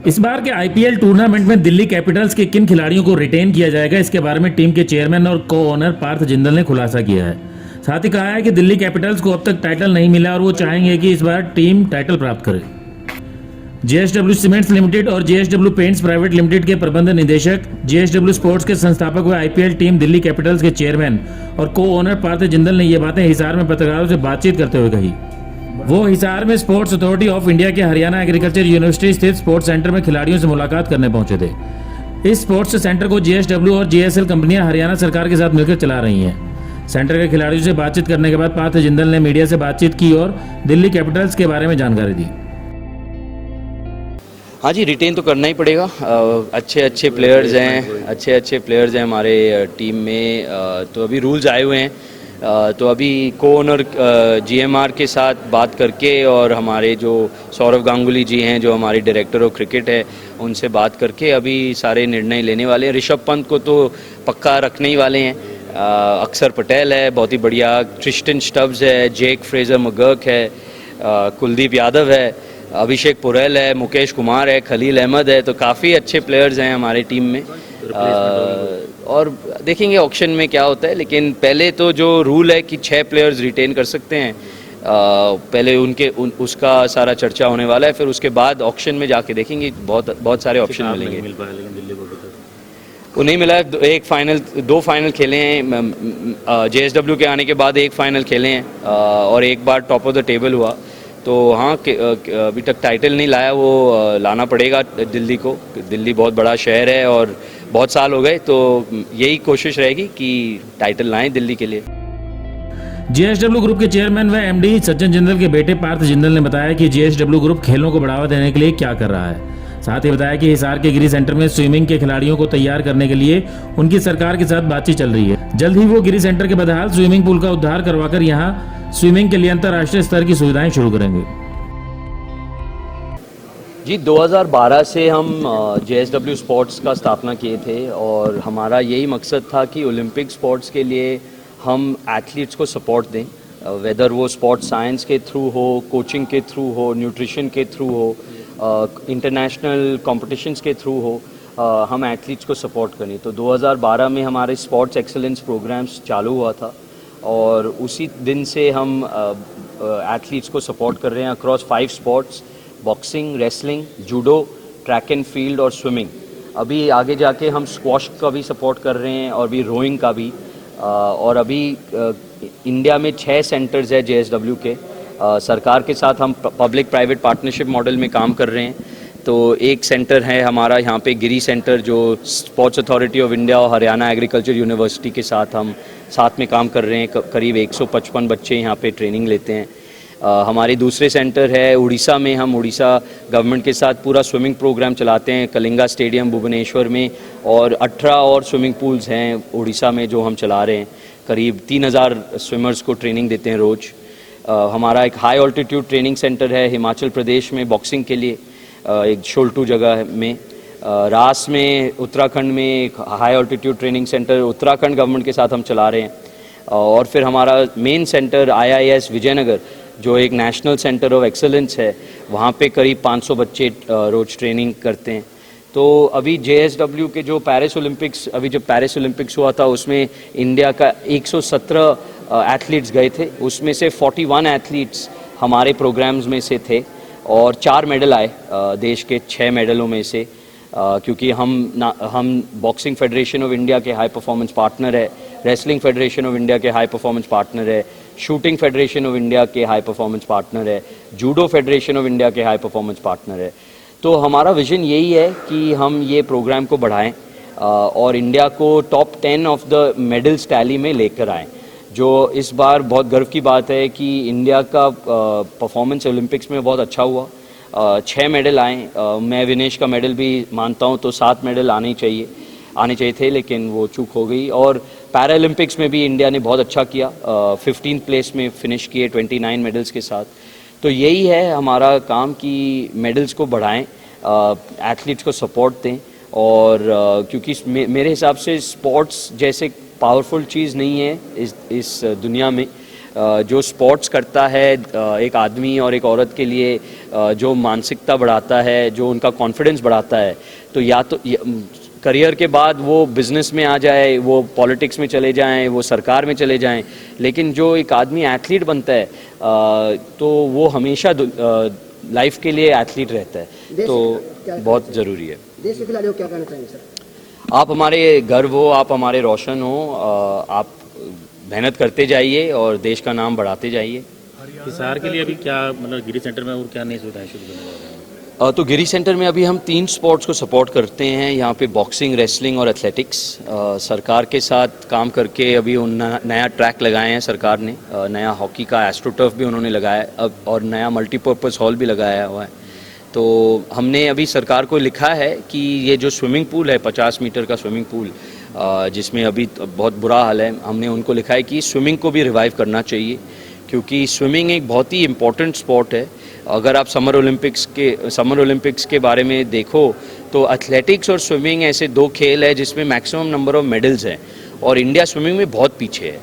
इस बार के IPL tournament में दिल्ली कैपिटल्स के किन खिलाड़ियों को रिटेन किया जाएगा, इसके बारे में टीम के चेयरमैन और को ओनर पार्थ जिंदल ने खुलासा किया है। साथ ही कहा है कि दिल्ली कैपिटल्स को अब तक टाइटल नहीं मिला और वो चाहेंगे कि इस बार टीम टाइटल प्राप्त करे। जेएसडब्ल्यू सीमेंट्स लिमिटेड और जेएसडब्ल्यू पेंट्स प्राइवेट लिमिटेड के प्रबंध निदेशक, जेएसडब्ल्यू स्पोर्ट्स के संस्थापक व आईपीएल टीम दिल्ली कैपिटल्स के चेयरमैन और को ओनर पार्थ जिंदल ने ये बातें हिसार में पत्रकारों से बातचीत करते हुए कही। वो हिसार में स्पोर्ट्स अथॉरिटी ऑफ इंडिया के हरियाणा एग्रीकल्चर यूनिवर्सिटी स्थित स्पोर्ट्स सेंटर में खिलाड़ियों से मुलाकात करने पहुंचे थे। इस स्पोर्ट्स सेंटर को जेएसडब्ल्यू और जेएसएल कंपनियां हरियाणा सरकार के साथ मिलकर चला रही हैं। सेंटर के खिलाड़ियों से बातचीत करने के बाद पार्थ जिंदल ने मीडिया से बातचीत की और दिल्ली कैपिटल्स के बारे में जानकारी दी। हाँ जी, रिटेन तो करना ही पड़ेगा। अच्छे प्लेयर्स हैं हमारे टीम में। तो अभी रूल्स आए हुए हैं, तो अभी को ओनर जीएमआर के साथ बात करके और हमारे जो सौरव गांगुली जी हैं जो हमारे डायरेक्टर ऑफ क्रिकेट है, उनसे बात करके अभी सारे निर्णय लेने वाले हैं। ऋषभ पंत को तो पक्का रखने ही वाले हैं। अक्षर पटेल है, बहुत ही बढ़िया। ट्रिस्टन स्टब्स है, जेक फ्रेजर मगर्क है, कुलदीप यादव है, अभिषेक पुरेल है, मुकेश कुमार है, खलील अहमद है। तो काफ़ी अच्छे प्लेयर्स हैं हमारी टीम में। और देखेंगे ऑक्शन में क्या होता है, लेकिन पहले तो जो रूल है कि 6 प्लेयर्स रिटेन कर सकते हैं, पहले उसका सारा चर्चा होने वाला है। फिर उसके बाद ऑक्शन में जाके देखेंगे, बहुत सारे ऑप्शन मिलेंगे। वो नहीं मिला। दो फाइनल खेले हैं। जेएसडब्ल्यू के आने के बाद एक फाइनल खेले हैं और एक बार टॉप ऑफ द टेबल हुआ। तो हाँ, अभी तक टाइटल नहीं लाया, वो लाना पड़ेगा दिल्ली को। दिल्ली बहुत बड़ा शहर है और बहुत साल हो गए, तो यही कोशिश रहेगी कि टाइटल लाएं दिल्ली के लिए। जेएसडब्ल्यू ग्रुप के चेयरमैन व एमडी सचिन जिंदल के बेटे पार्थ जिंदल ने बताया कि जेएसडब्ल्यू ग्रुप खेलों को बढ़ावा देने के लिए क्या कर रहा है। साथ ही बताया कि हिसार के गिरी सेंटर में स्विमिंग के खिलाड़ियों को तैयार करने के लिए उनकी सरकार के साथ बातचीत चल रही है। जल्द ही वो गिरी सेंटर के बदहाल स्विमिंग पूल का उद्धार करवाकर यहाँ स्विमिंग के लिए अंतर्राष्ट्रीय स्तर की सुविधाएं शुरू करेंगे। जी, 2012 से हम जेएसडब्ल्यू स्पोर्ट्स का स्थापना किए थे और हमारा यही मकसद था कि ओलंपिक स्पोर्ट्स के लिए हम एथलीट्स को सपोर्ट दें, वेदर वो स्पोर्ट्स साइंस के थ्रू हो, कोचिंग के थ्रू हो, न्यूट्रिशन के थ्रू हो, इंटरनेशनल कॉम्पिटिशन्स के थ्रू हो, हम एथलीट्स को सपोर्ट करें। तो 2012 में हमारे स्पोर्ट्स एक्सेलेंस प्रोग्राम्स चालू हुआ था और उसी दिन से हम एथलीट्स को सपोर्ट कर रहे हैं across 5 sports: boxing, wrestling, judo, track and field और स्विमिंग। अभी आगे जाके हम स्क्वॉश का भी सपोर्ट कर रहे हैं और भी रोइंग का भी। और अभी इंडिया में 6 सेंटर्स है जेएसडब्ल्यू के। सरकार के साथ हम पब्लिक प्राइवेट पार्टनरशिप मॉडल में काम कर रहे हैं। तो एक सेंटर है हमारा यहाँ पे गिरी सेंटर, जो स्पोर्ट्स अथॉरिटी ऑफ इंडिया और हरियाणा एग्रीकल्चर यूनिवर्सिटी के साथ हम साथ में काम कर रहे हैं। करीब 155 बच्चे यहाँ पे ट्रेनिंग लेते हैं। हमारे दूसरे सेंटर है उड़ीसा में। हम उड़ीसा गवर्नमेंट के साथ पूरा स्विमिंग प्रोग्राम चलाते हैं कलिंगा स्टेडियम भुवनेश्वर में, और 18 और स्विमिंग पूल्स हैं उड़ीसा में जो हम चला रहे हैं। करीब 3000 स्विमर्स को ट्रेनिंग देते हैं रोज़। हमारा एक हाई ऑल्टीट्यूड ट्रेनिंग सेंटर है हिमाचल प्रदेश में बॉक्सिंग के लिए, एक शोल्टू जगह में। रास में उत्तराखंड में एक high altitude training centre Uttarakhand government के साथ हम चला रहे हैं। और फिर हमारा मेन सेंटर IIS विजयनगर, जो एक नेशनल सेंटर ऑफ एक्सेलेंस है, वहाँ पे करीब 500 बच्चे रोज़ ट्रेनिंग करते हैं। तो अभी जेएसडब्ल्यू के जो पेरिस ओलंपिक्स, अभी जब पेरिस ओलंपिक्स हुआ था उसमें इंडिया का 117 एथलीट्स गए थे। उसमें से 41 एथलीट्स हमारे प्रोग्राम्स में से थे और 4 मेडल आए देश के 6 मेडलों में से। क्योंकि हम बॉक्सिंग फेडरेशन ऑफ इंडिया के हाई परफॉर्मेंस पार्टनर है, रेसलिंग फेडरेशन ऑफ इंडिया के हाई परफॉर्मेंस पार्टनर है, शूटिंग फेडरेशन ऑफ इंडिया के हाई परफॉर्मेंस पार्टनर है, जूडो फेडरेशन ऑफ इंडिया के हाई परफॉर्मेंस पार्टनर है। तो हमारा विजन यही है कि हम ये प्रोग्राम को बढ़ाएं और इंडिया को top 10 of the medals tally में लेकर आएँ। जो इस बार बहुत गर्व की बात है कि इंडिया का परफॉर्मेंस ओलंपिक्स में बहुत अच्छा हुआ। 6 मेडल आए। मैं विनेश का मेडल भी मानता हूँ, तो 7 मेडल आने चाहिए थे, लेकिन वो चूक हो गई। और पैरालंपिक्स में भी इंडिया ने बहुत अच्छा किया, 15th प्लेस में फिनिश किए 29 मेडल्स के साथ। तो यही है हमारा काम कि मेडल्स को बढ़ाएं, एथलीट्स को सपोर्ट दें। और क्योंकि मेरे हिसाब से स्पोर्ट्स जैसे पावरफुल चीज़ नहीं है इस दुनिया में। जो स्पोर्ट्स करता है एक आदमी और एक औरत के लिए, जो मानसिकता बढ़ाता है, जो उनका कॉन्फिडेंस बढ़ाता है, तो या तो करियर के बाद वो बिज़नेस में आ जाए, वो पॉलिटिक्स में चले जाएं, वो सरकार में चले जाएं, लेकिन जो एक आदमी एथलीट बनता है तो वो हमेशा लाइफ के लिए एथलीट रहता है, तो बहुत ज़रूरी है। देश के खिलाड़ियों को क्या कहना चाहेंगे सर? आप हमारे गर्व हो, आप हमारे रोशन हो, आप मेहनत करते जाइए और देश का नाम बढ़ाते जाइए। हिसार के लिए अभी क्या मतलब गिरी सेंटर में और क्या नई सुविधाएं शुरू करने जा रहे हैं? तो गिरी सेंटर में अभी हम 3 स्पोर्ट्स को सपोर्ट करते हैं, यहाँ पे बॉक्सिंग, रेसलिंग और एथलेटिक्स। सरकार के साथ काम करके अभी नया ट्रैक लगाए हैं सरकार ने, नया हॉकी का एस्ट्रोटर्फ भी उन्होंने लगाया अब, और नया मल्टीपर्पज़ हॉल भी लगाया हुआ है। तो हमने अभी सरकार को लिखा है कि ये जो स्विमिंग पूल है, 50 मीटर का स्विमिंग पूल, जिसमें अभी बहुत बुरा हाल है, हमने उनको लिखा है कि स्विमिंग को भी रिवाइव करना चाहिए, क्योंकि स्विमिंग एक बहुत ही इम्पॉर्टेंट स्पोर्ट है। अगर आप समर ओलंपिक्स के बारे में देखो तो एथलेटिक्स और स्विमिंग ऐसे 2 खेल है जिसमें मैक्सिमम नंबर ऑफ मेडल्स हैं, और इंडिया स्विमिंग में बहुत पीछे है।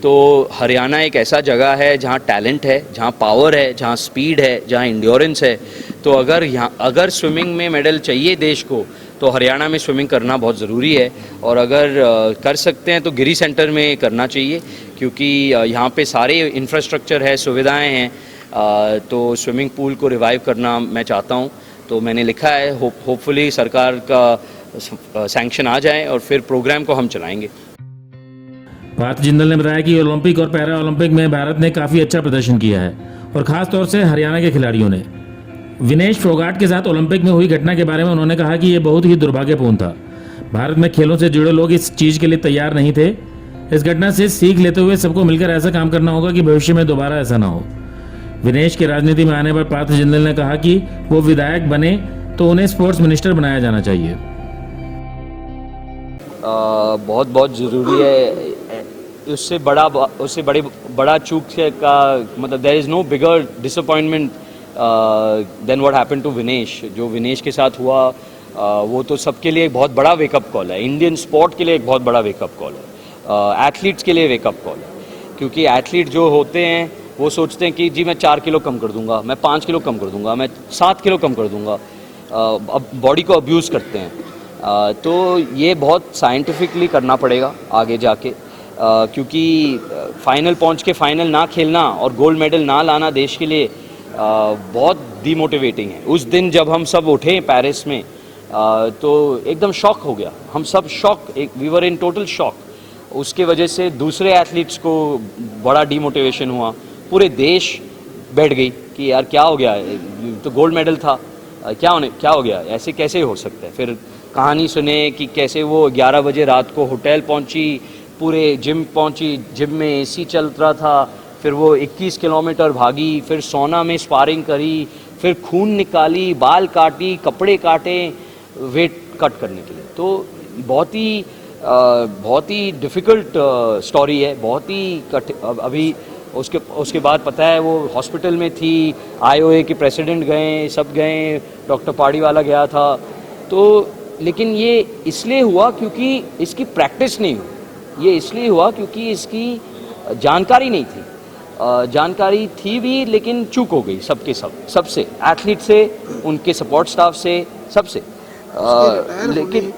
तो हरियाणा एक ऐसा जगह है जहाँ टैलेंट है, जहाँ पावर है, जहाँ स्पीड है, जहाँ इंड्योरेंस है। तो अगर स्विमिंग में मेडल चाहिए देश को, तो हरियाणा में स्विमिंग करना बहुत ज़रूरी है, और अगर कर सकते हैं तो गिरी सेंटर में करना चाहिए, क्योंकि यहाँ पे सारे इंफ्रास्ट्रक्चर है, सुविधाएं हैं। तो स्विमिंग पूल को रिवाइव करना मैं चाहता हूँ, तो मैंने लिखा है, होपफुली सरकार का सैंक्शन आ जाए और फिर प्रोग्राम को हम चलाएंगे। पार्थ जिंदल ने बताया कि ओलंपिक और पैरा ओलंपिक में भारत ने काफ़ी अच्छा प्रदर्शन किया है, और ख़ास तौर से हरियाणा के खिलाड़ियों ने। विनेश फोगाट के साथ ओलंपिक में हुई घटना के बारे में उन्होंने कहा कि ये बहुत ही दुर्भाग्यपूर्ण था। भारत में खेलों से जुड़े लोग इस चीज़ के लिए तैयार नहीं थे। इस घटना से सीख लेते हुए सबको मिलकर ऐसा काम करना होगा कि भविष्य में दोबारा ऐसा ना हो। विनेश के राजनीति में आने पर पार्थ जिंदल ने कहा कि वो विधायक बने तो उन्हें स्पोर्ट्स मिनिस्टर बनाया जाना चाहिए। बहुत ज़रूरी है। उससे बड़ा चूक का मतलब there is no bigger disappointment than what happened to Vinesh. जो विनेश के साथ हुआ वो तो सबके लिए एक बहुत बड़ा वेकअप कॉल है, इंडियन स्पोर्ट के लिए एक बहुत बड़ा वेकअप कॉल है, एथलीट्स के लिए वेकअप कॉल है। क्योंकि एथलीट जो होते हैं वो सोचते हैं कि जी मैं 4 किलो कम कर दूंगा, मैं 5 किलो कम कर दूंगा, मैं 7 किलो कम कर दूंगा, अब बॉडी को अब्यूज़ करते हैं। तो ये बहुत साइंटिफिकली करना पड़ेगा आगे जाके, क्योंकि फाइनल पहुंच के फाइनल ना खेलना और गोल्ड मेडल ना लाना देश के लिए बहुत डीमोटिवेटिंग है। उस दिन जब हम सब उठे पेरिस में तो एकदम शॉक हो गया, हम सब we were in total shock. उसके वजह से दूसरे एथलीट्स को बड़ा डीमोटिवेशन हुआ, पूरे देश बैठ गई कि यार क्या हो गया, तो गोल्ड मेडल था, क्या हो गया, ऐसे कैसे हो सकता है। फिर कहानी सुने कि कैसे वो 11 बजे रात को होटल पहुंची, पूरे जिम पहुंची, जिम में एसी चल रहा था, फिर वो 21 किलोमीटर भागी, फिर सोना में स्पारिंग करी, फिर खून निकाली, बाल काटी, कपड़े काटे वेट कट करने के लिए। तो बहुत ही डिफ़िकल्ट स्टोरी है, बहुत ही अभी उसके बाद पता है वो हॉस्पिटल में थी, IOA के प्रेसिडेंट गए, सब गए, डॉक्टर पाड़ीवाला गया था। तो लेकिन ये इसलिए हुआ क्योंकि इसकी प्रैक्टिस नहीं हुई, ये इसलिए हुआ क्योंकि इसकी जानकारी नहीं थी। जानकारी थी भी लेकिन चूक हो गई सबसे, एथलीट से, उनके सपोर्ट स्टाफ से, सबसे।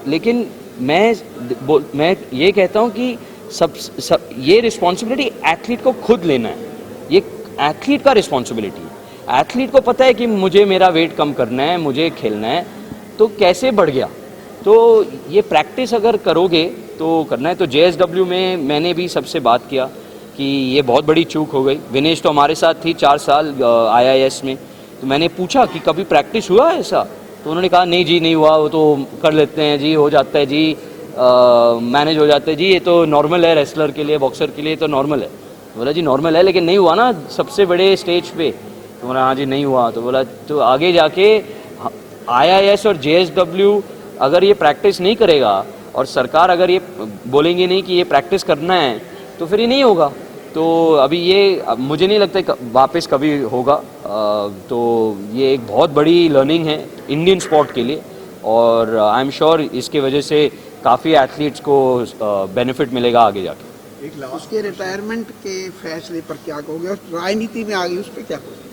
लेकिन मैं ये कहता हूँ कि ये रिस्पॉन्सिबिलिटी एथलीट को खुद लेना है, ये एथलीट का रिस्पॉन्सिबिलिटी है। एथलीट को पता है कि मुझे मेरा वेट कम करना है, मुझे खेलना है, तो कैसे बढ़ गया। तो ये प्रैक्टिस अगर करोगे तो करना है। तो JSW में मैंने भी सबसे बात किया कि ये बहुत बड़ी चूक हो गई। विनेश तो हमारे साथ थी 4 साल IIS में, तो मैंने पूछा कि कभी प्रैक्टिस हुआ है ऐसा, तो उन्होंने कहा नहीं जी नहीं हुआ, वो तो कर लेते हैं जी, हो जाता है जी, मैनेज हो जाता है जी, ये तो नॉर्मल है, रेसलर के लिए, बॉक्सर के लिए तो नॉर्मल है। तो बोला जी नॉर्मल है लेकिन नहीं हुआ ना सबसे बड़े स्टेज पे। तो बोला हाँ जी नहीं हुआ। तो बोला तो आगे जाके IIS और JSW अगर ये प्रैक्टिस नहीं करेगा और सरकार अगर ये बोलेंगे नहीं कि ये प्रैक्टिस करना है, तो फिर ये नहीं होगा। तो अभी ये मुझे नहीं लगता वापस कभी होगा। तो ये एक बहुत बड़ी लर्निंग है इंडियन स्पोर्ट के लिए, और आई एम श्योर इसके वजह से काफ़ी एथलीट्स को बेनिफिट मिलेगा आगे जाके। उसके रिटायरमेंट के फैसले पर क्या कहोगे और राजनीति में आ गई उस पर क्या कहोगे?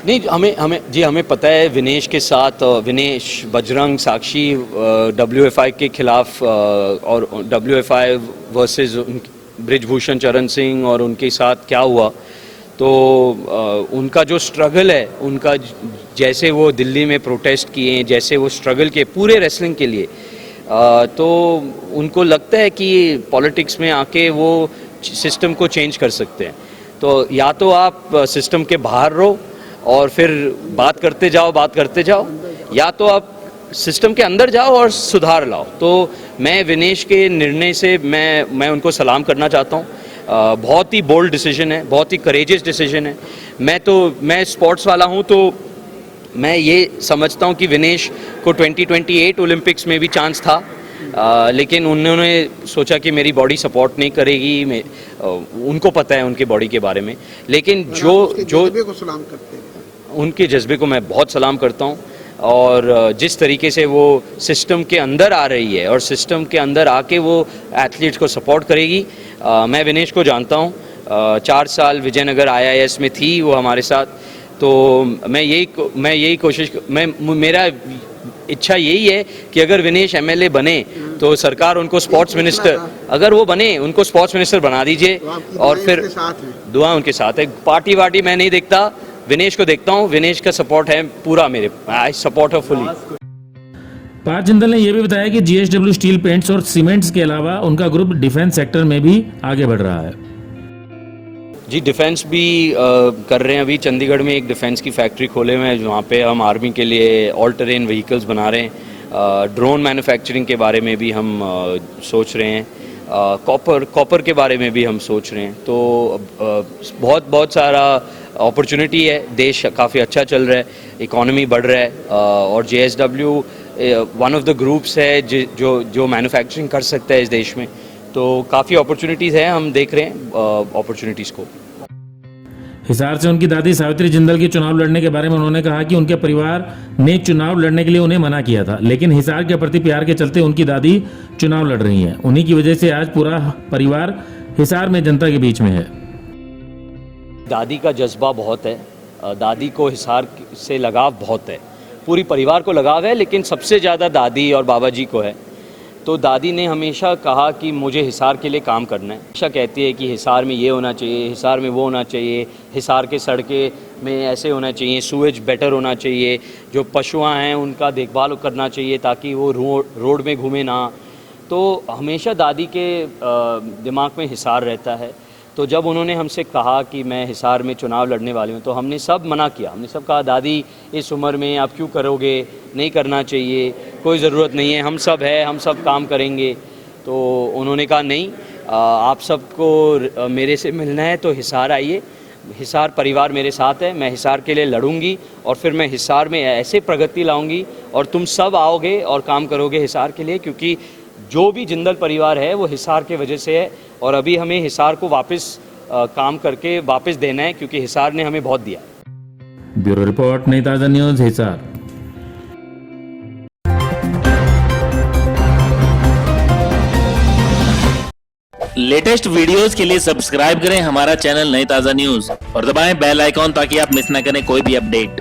नहीं, हमें पता है विनेश के साथ, विनेश, बजरंग, साक्षी WFI के खिलाफ और WFI वर्सेस ब्रिजभूषण चरण सिंह और उनके साथ क्या हुआ, तो उनका जो स्ट्रगल है, उनका जैसे वो दिल्ली में प्रोटेस्ट किए, जैसे वो स्ट्रगल किए पूरे रेसलिंग के लिए, तो उनको लगता है कि पॉलिटिक्स में आके वो सिस्टम को चेंज कर सकते हैं। तो या तो आप सिस्टम के बाहर रहो और फिर बात करते जाओ, या तो आप सिस्टम के अंदर जाओ और सुधार लाओ। तो मैं विनेश के निर्णय से मैं उनको सलाम करना चाहता हूँ। बहुत ही बोल्ड डिसीजन है, बहुत ही करेजियस डिसीजन है। मैं स्पोर्ट्स वाला हूँ, तो मैं ये समझता हूँ कि विनेश को 2028 ओलंपिक्स में भी चांस था, लेकिन उन्होंने सोचा कि मेरी बॉडी सपोर्ट नहीं करेगी। उनको पता है उनके बॉडी के बारे में, लेकिन जो जज्बे को सलाम करते हैं, उनके जज्बे को मैं बहुत सलाम करता हूँ। और जिस तरीके से वो सिस्टम के अंदर आ रही है और सिस्टम के अंदर आके वो एथलीट्स को सपोर्ट करेगी। मैं विनेश को जानता हूँ, 4 साल विजयनगर IIS में थी वो हमारे साथ। तो मेरा इच्छा यही है कि अगर विनेश MLA बने तो सरकार उनको स्पोर्ट्स मिनिस्टर, अगर वो बने उनको स्पोर्ट्स मिनिस्टर बना दीजिए। और फिर दुआ उनके साथ है। पार्टी वार्टी मैं नहीं देखता, विनेश को देखता हूँ। विनेश का सपोर्ट है पूरा, I support her fully. Parth Jindal ने यह भी बताया कि GSW स्टील पेंट्स और सीमेंट्स के अलावा उनका ग्रुप डिफेंस सेक्टर में भी आगे बढ़ रहा है। जी, डिफेंस भी कर रहे हैं। अभी चंडीगढ़ में एक डिफेंस की फैक्ट्री खोले हुए हैं, वहाँ पे हम आर्मी के लिए ऑल टेरेन व्हीकल्स बना रहे हैं। ड्रोन मैन्युफैक्चरिंग के बारे में भी हम सोच रहे हैं। कॉपर के बारे में भी हम सोच रहे हैं। तो बहुत सारा अपॉर्चुनिटी है। देश काफ़ी अच्छा चल रहा है, इकोनॉमी बढ़ रहा है, और JSW one of the groups है जो मैन्युफैक्चरिंग कर सकता है इस देश में। तो काफ़ी अपॉर्चुनिटीज़ हैं, हम देख रहे हैं अपॉर्चुनिटीज़ को। हिसार से उनकी दादी सावित्री जिंदल के चुनाव लड़ने के बारे में उन्होंने कहा कि उनके परिवार ने चुनाव लड़ने के लिए उन्हें मना किया था, लेकिन हिसार के प्रति प्यार के चलते उनकी दादी चुनाव लड़ रही हैं। उन्हीं की वजह से आज पूरा परिवार हिसार में जनता के बीच में है। दादी का जज्बा बहुत है, दादी को हिसार से लगाव बहुत है, पूरी परिवार को लगाव है, लेकिन सबसे ज़्यादा दादी और बाबा जी को है। तो दादी ने हमेशा कहा कि मुझे हिसार के लिए काम करना है। हमेशा कहती है कि हिसार में ये होना चाहिए, हिसार में वो होना चाहिए, हिसार के सड़कें में ऐसे होना चाहिए, सूएज बेटर होना चाहिए, जो पशुआं हैं उनका देखभाल करना चाहिए ताकि वो रोड में घूमे ना। तो हमेशा दादी के दिमाग में हिसार रहता है। तो जब उन्होंने हमसे कहा कि मैं हिसार में चुनाव लड़ने वाली हूँ, तो हमने सब मना किया। हमने सब कहा, दादी इस उम्र में आप क्यों करोगे, नहीं करना चाहिए, कोई ज़रूरत नहीं है, हम सब है, हम सब काम करेंगे। तो उन्होंने कहा नहीं, आप सबको मेरे से मिलना है तो हिसार आइए, हिसार परिवार मेरे साथ है, मैं हिसार के लिए लड़ूंगी और फिर मैं हिसार में ऐसे प्रगति लाऊंगी और तुम सब आओगे और काम करोगे हिसार के लिए, क्योंकि जो भी जिंदल परिवार है वो हिसार के वजह से है। और अभी हमें हिसार को वापस काम करके वापस देना है, क्योंकि हिसार ने हमें बहुत दिया। ब्यूरो रिपोर्ट, नई ताज़ा न्यूज़, हिसार। लेटेस्ट वीडियोस के लिए सब्सक्राइब करें हमारा चैनल नई ताज़ा न्यूज़ और दबाएं बेल आइकॉन ताकि आप मिस न करें कोई भी अपडेट।